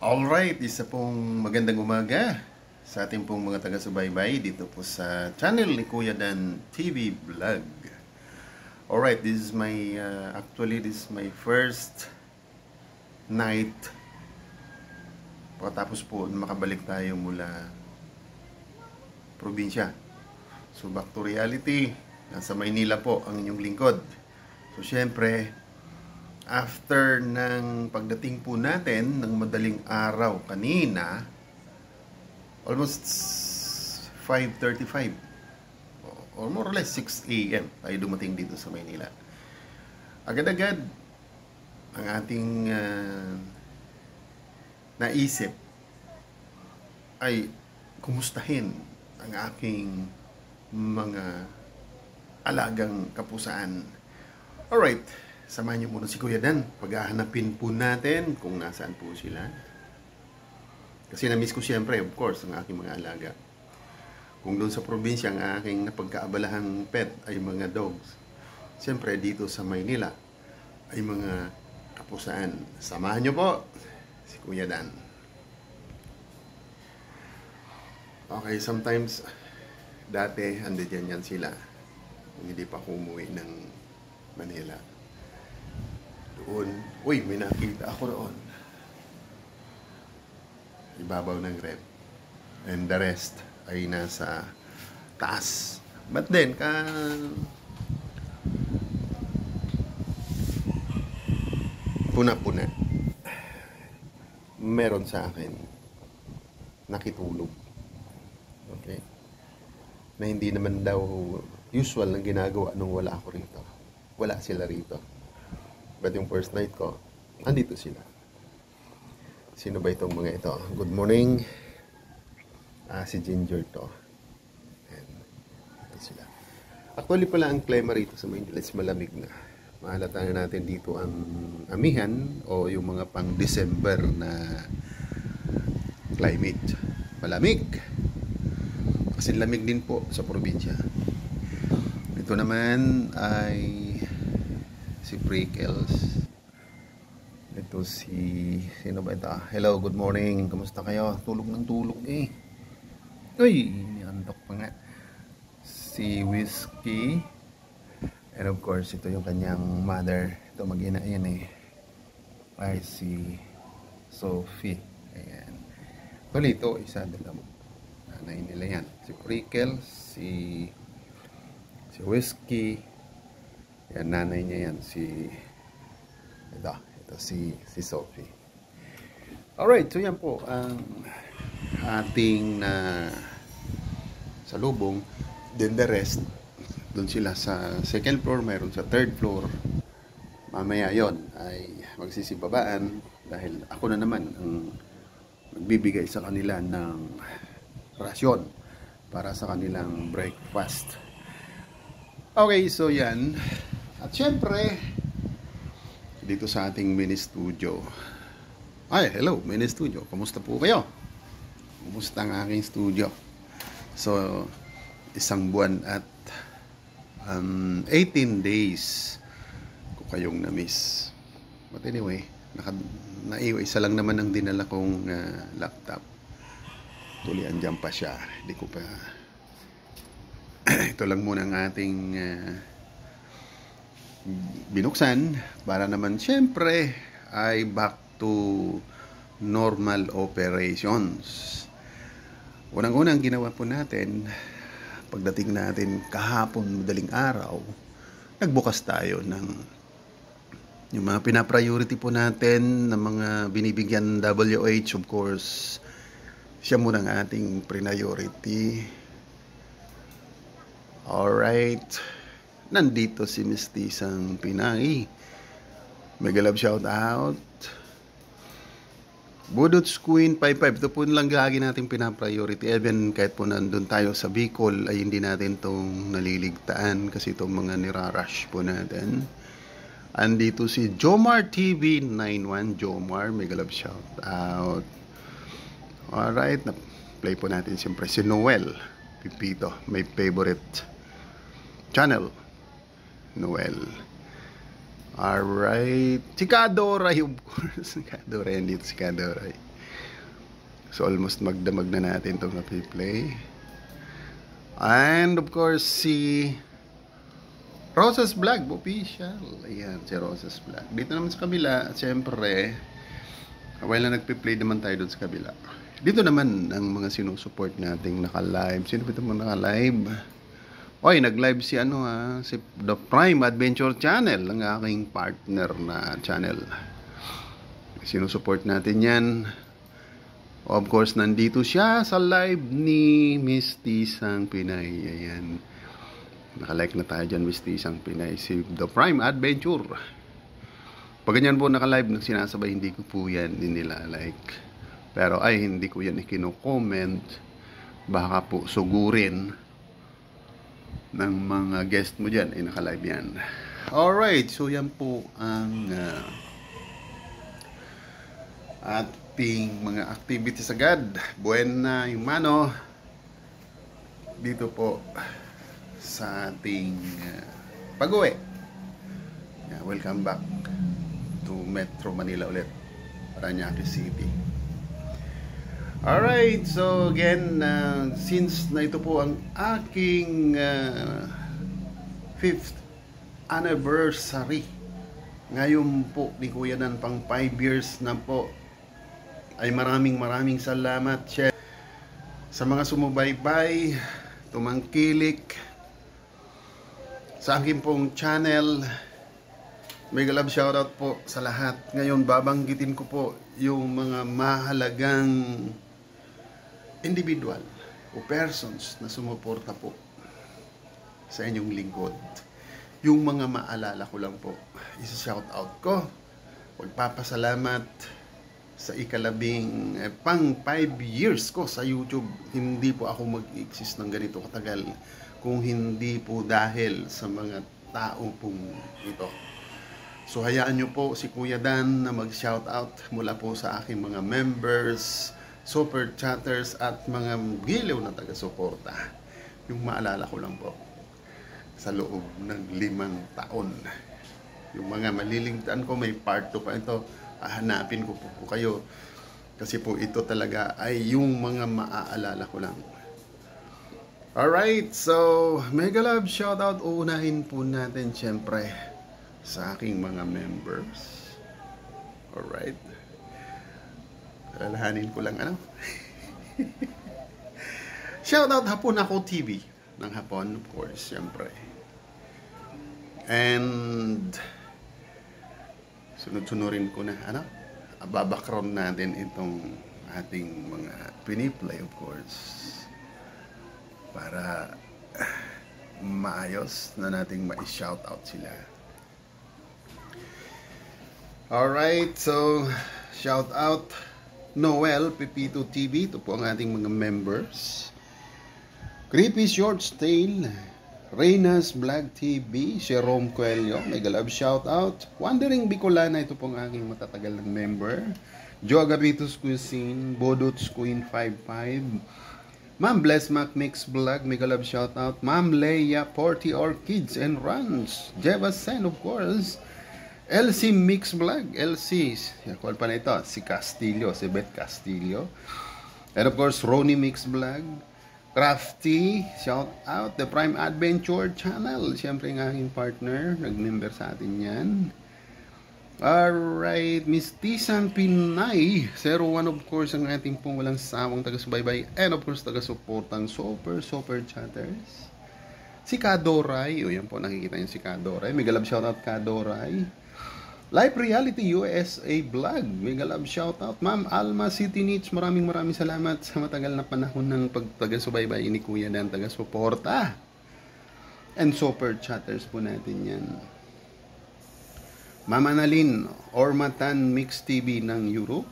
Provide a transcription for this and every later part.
Alright, isa pong magandang umaga sa ating pong mga taga-subaybay dito po sa channel ni Kuya Dan TV Vlog. Alright, this is my, this is my first night pagkatapos po makabalik tayo mula probinsya. So back to reality, nasa Maynila po ang inyong lingkod. So syempre, after ng pagdating po natin ng madaling araw kanina, almost 5:35 or more or less 6 a.m. tayo dumating dito sa Maynila. Agad-agad ang ating naisip ay kumustahin ang aking mga alagang kapusaan. Alright, samahan niyo muna si Kuya Dan. Paghahanapin po natin kung nasaan po sila. Kasi na-miss ko siyempre, of course, ang aking mga alaga. Kung doon sa probinsya, ang aking napagkaabalahang pet ay mga dogs. Siyempre, dito sa Maynila ay mga kapusaan. Samahan niyo po si Kuya Dan. Okay, sometimes, dati, andyan yan sila. Kung hindi pa ako umuwi ng Manila. Doon, uy, may nakita ako roon. Ibabaw ng rep. And the rest ay nasa taas. But then, puna-puna, meron sa akin nakitulog. Okay? Na hindi naman daw usual na ginagawa nung wala ako rito. Wala sila rito. But yung first night ko, andito sila. Sino ba itong mga ito? Good morning. Si Ginger to. And ito sila. Actually pala ang klima rito sa Maynila is malamig na. Mahalata na natin dito ang amihan o yung mga pang December na climate. Malamig. Kasi lamig din po sa probinsya. Ito naman ay si Prickles. Ito sino ba ito? Hello, good morning. Kamusta kayo? Tulog ng tulog eh. Uy, niantok pa nga. Si Whiskey. And of course, ito yung kanyang mother. Ito mag-ina yan eh. Ay si Sophie. Ayan. Actually, ito isa dalawa. Nanay nila yan. Si Prickles, si Whiskey. Yan, nanay niya yan. Ito si Sophie. Alright, so yan po ang ating salubong. Then the rest, doon sila sa second floor, mayroon sa third floor. Mamaya yon ay magsisibabaan dahil ako na naman ang magbibigay sa kanila ng rasyon para sa kanilang breakfast. Okay, so yan. At syempre, dito sa ating mini studio. Ay, hello, mini studio. Kumusta po kayo? Kumusta ang aking studio? So, isang buwan at 18 days ko kayong na-miss. But anyway, isa lang naman ang dinala kong laptop. Tuloy andyan pa siya. Hindi ko pa ito lang muna ang ating binuksan para naman syempre ay back to normal operations. Unang-unang ginawa po natin pagdating natin kahapon madaling araw, nagbukas tayo ng yung mga pina-priority po natin ng mga binibigyan WH, of course. Siya muna ang ating priority. Alright. Nandito si Mistisang Pinay. Mega love shout out. Budots Queen 55. Ito po lang lagi natin pinapriority. Even kahit po nandun tayo sa Bicol ay hindi natin itong naliligtaan kasi itong mga nirarush po natin. Andito si Jomar TV 91. Jomar, mega love shout out. Alright. Play po natin siyempre si Noel Pipito. My favorite channel. Noel. Alright. Si Kadoray, of course. Kadoray, andito si Kadoray. So almost magdamag na natin itong napi-play. And of course si Roses Vlog official. Ayan, si Roses Vlog. Dito naman sa kabila, siyempre, while na nagpi-play naman tayo doon sa kabila. Dito naman ang mga sinusupport nating naka-live. Sino ba ito mga naka-live? Oy, nag-live si si The Prime Adventure Channel, ang aking partner na channel. Sinusupport natin yan. Of course, nandito siya sa live ni Miss Tisang Pinay. Ayan. Nakalike na tayo dyan, Miss Tisang Pinay. Si The Prime Adventure. Pag ganyan po nakalive, sinasabay, hindi ko po yan like. Pero ay, hindi ko yan ikino-comment. Baka po sugurin ng mga guest mo dyan. Ay, nakalive yan. Alright, so yan po ang ating mga activities agad. Buena yung mano dito po sa ating pag-uwi. Yeah, welcome back to Metro Manila ulit, Parañaque City. Alright, so again, since na ito po ang aking 5th anniversary ngayon po ni Kuya Dan, pang 5 years na po, ay maraming salamat sa mga sumubaybay, tumangkilik sa akin pong channel. Mega love shoutout po sa lahat. Ngayon babanggitin ko po yung mga mahalagang individual o persons na sumuporta po sa inyong lingkod. Yung mga maalala ko lang po, isa-shoutout ko. Magpapasalamat sa ikalabing pang 5 years ko sa YouTube. Hindi po ako mag-exist ng ganito katagal kung hindi po dahil sa mga tao pong ito. So hayaan nyo po si Kuya Dan na mag-shoutout mula po sa aking mga members, super chatters at mga gilaw na taga-suporta. Yung maalala ko lang po sa loob ng 5 taon. Yung mga maliligtaan ko, may part 2 pa ito. Hanapin ko po kayo kasi po ito talaga ay yung mga maaalala ko lang. Alright, so mega love shoutout. Uunahin po natin syempre sa aking mga members. Alright, alalahanin ko lang shoutout Hapon Ako TV ng Hapon, of course, syempre. And sunod-sunurin ko na background natin itong ating mga piniplay, of course, para maayos na nating ma-shoutout sila. Alright, so shoutout Noel Pepito TV, ito po ang ating mga members. Creepy Shorts Tale, Reyna's Vlog TV, Jerome Coelho, mega love shoutout. Wandering Bicolana, ito pong aking matatagal ng member. Joe Agapitos Cuisine, Bodots Queen 55, Ma'am Bless Mac Mix Vlog, mega love shoutout. Ma'am Leia Porty Orchids and Runs, Jeva Sen, of course. LC Mix Vlog, LC, call pa na ito, si Castillo, si Beth Castillo. And of course, Ronnie Mix Vlog. Crafty, shout out. The Prime Adventure Channel, siyempre ng aking partner, nag-member sa atin yan. Alright, Miss Tisang Pinay 01, of course, ang ating pong walang sawang taga-subaybay, and of course taga-suportang super chatters. Si Kadoray, o yan po, nakikita niyo si Kadoray, mega love shout out Kadoray. Live Reality USA Vlog, mega love shoutout. Ma'am Alma City Niche, maraming salamat sa matagal na panahon ng pagtaga-subaybay ni Kuya Dan, taga-suporta. And super chatters po natin yan. Mama Nalin, Ormatan Mix TV ng Europe.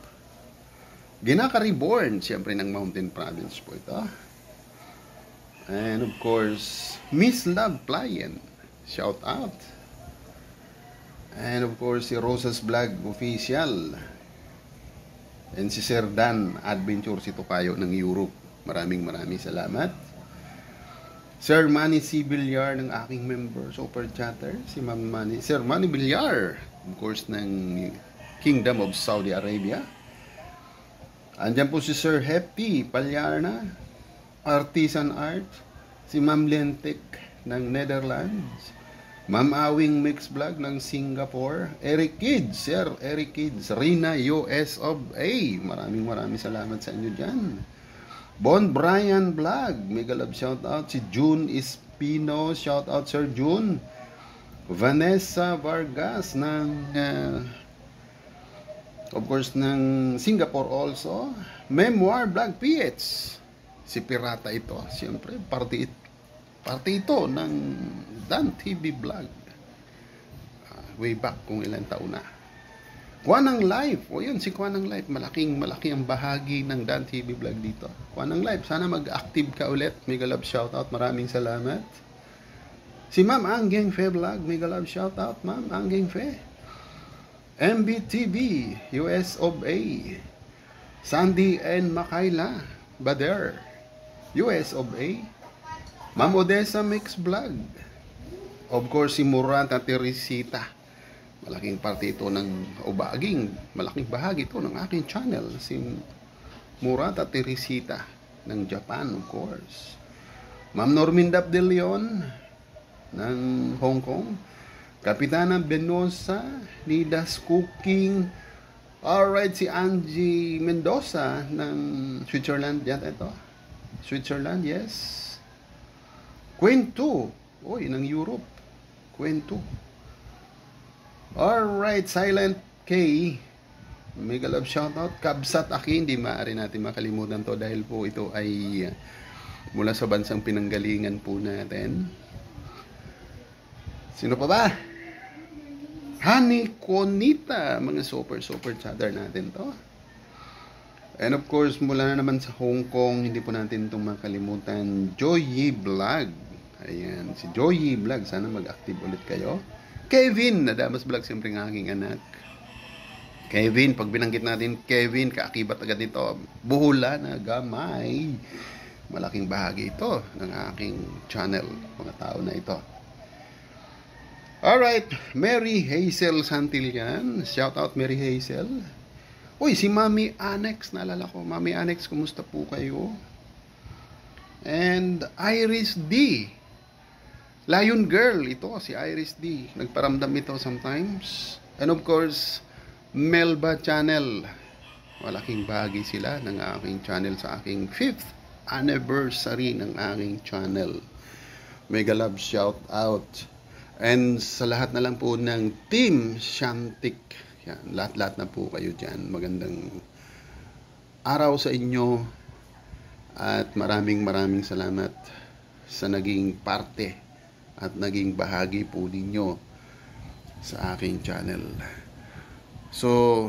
Ginaka Reborn, siyempre ng Mountain Province po ito. And of course, Miss Love Playen, shout out. And of course, si Roses Vlog Official. And si Sir Dan Adventure, si Tokayo ng Europe. Maraming salamat. Sir Manny C. Villar ng aking member, super chatter. Si Ma'am Manny, Sir Manny Villar, of course, ng Kingdom of Saudi Arabia. Andyan po si Sir Happy Palyarna, Artisan Art, si Ma'am Lentek ng Netherlands, Ma'am Awing Mix Vlog ng Singapore, Eric Kids, Sir Eric Kids, Rina US of A. Maraming salamat sa inyo dyan. Bon Brian Vlog, mega love shoutout. Si June Espino, shoutout Sir June. Vanessa Vargas ng of course ng Singapore also. Memoir Vlog PH, si Pirata ito, siyempre parte ito ng Dan TV Vlog, way back kung ilang taon na. Kuanang Life, o yun si Kuanang Life, malaki ang bahagi ng Dan TV Vlog dito. Kuanang Life, sana mag-active ka ulit, mega love shoutout, maraming salamat. Si Ma'am Anggeng Fe Vlog, mega love shoutout Ma'am Anggeng Fe. MBTV US of A, Sandy and Makaila Bader US of A, Ma'am Odessa Mix Vlog, of course si Murata Teresita, malaking parte ito ng malaking bahagi ito ng aking channel, si Murata Teresita ng Japan, of course. Ma'am Norminda De Leon ng Hong Kong, Kapitana Benosa, Nidas Cooking, alright, si Angie Mendoza ng Switzerland, yan ito, Switzerland, yes. Kwento, oy, ng Europe, Kwento. Alright, Silent K, mega love shoutout. Kabsat Aki, hindi maaari natin makalimutan to dahil po ito ay mula sa bansang pinanggalingan po natin. Sino pa ba? Honey Conita, mga super chatter natin to. And of course, mula na naman sa Hong Kong, hindi po natin itong makalimutan, Joyi Vlog. Ayan, si Joyi Vlog, sana mag-active ulit kayo. Kevin, Nadamas Vlog, siyempre ng aking anak. Kevin, pag binanggit natin Kevin, kaakibat agad ito, buhula na gamay. Malaking bahagi ito ng aking channel, mga tao na ito. Alright, Mary Hazel Santillan, shout out Mary Hazel. Uy, si Mami Annex, naalala ko, Mami Annex, kumusta po kayo? And Iris D, Lion Girl, ito si Iris D, nagparamdam ito sometimes. And of course, Melba Channel, malaking bahagi sila ng aking channel sa aking 5th anniversary ng aking channel. Mega love shout out. And sa lahat na lang po ng Team Shantik, yan, lahat na po kayo dyan. Magandang araw sa inyo at maraming salamat sa naging parte at naging bahagi po ninyo sa aking channel. So,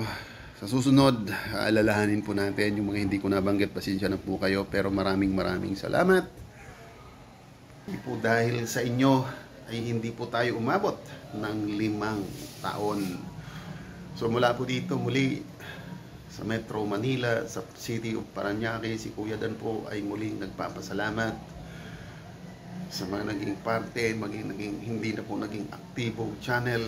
sa susunod, alalahanin po natin yung mga hindi ko nabanggit, pasensya na po kayo, pero maraming salamat. Hindi po dahil sa inyo ay hindi po tayo umabot ng 5 taon. So mula po dito muli sa Metro Manila, sa City of Parañaque, si Kuya Dan po ay muling nagpapasalamat sa mga naging parte, naging hindi na po naging aktibong channel,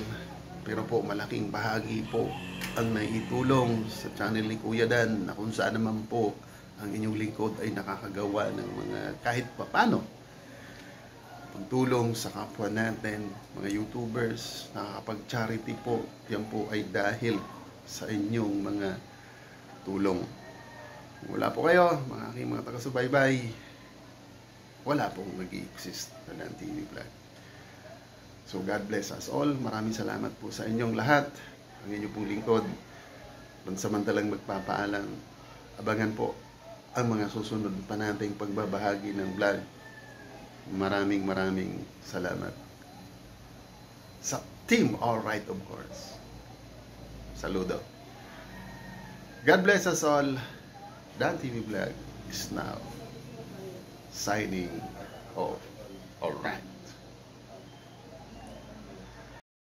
pero po malaking bahagi po ang naitulong sa channel ni Kuya Dan, na kung saan naman po ang inyong lingkod ay nakakagawa ng mga kahit papano pagtulong sa kapwa natin, mga YouTubers, nakakapag-charity po. Yan po ay dahil sa inyong mga tulong. Wala po kayo, mga aking mga taga-subaybay, wala pong nag-i-exist na Dan TV Vlog. So God bless us all. Maraming salamat po sa inyong lahat. Ang inyong pong lingkod, pansamantalang magpapaalam. Abangan po ang mga susunod pa nating pagbabahagi ng vlog. Maraming salamat sa Team Alright, of course. Saludo. God bless us all. Dan TV Vlog is now signing off. Alright.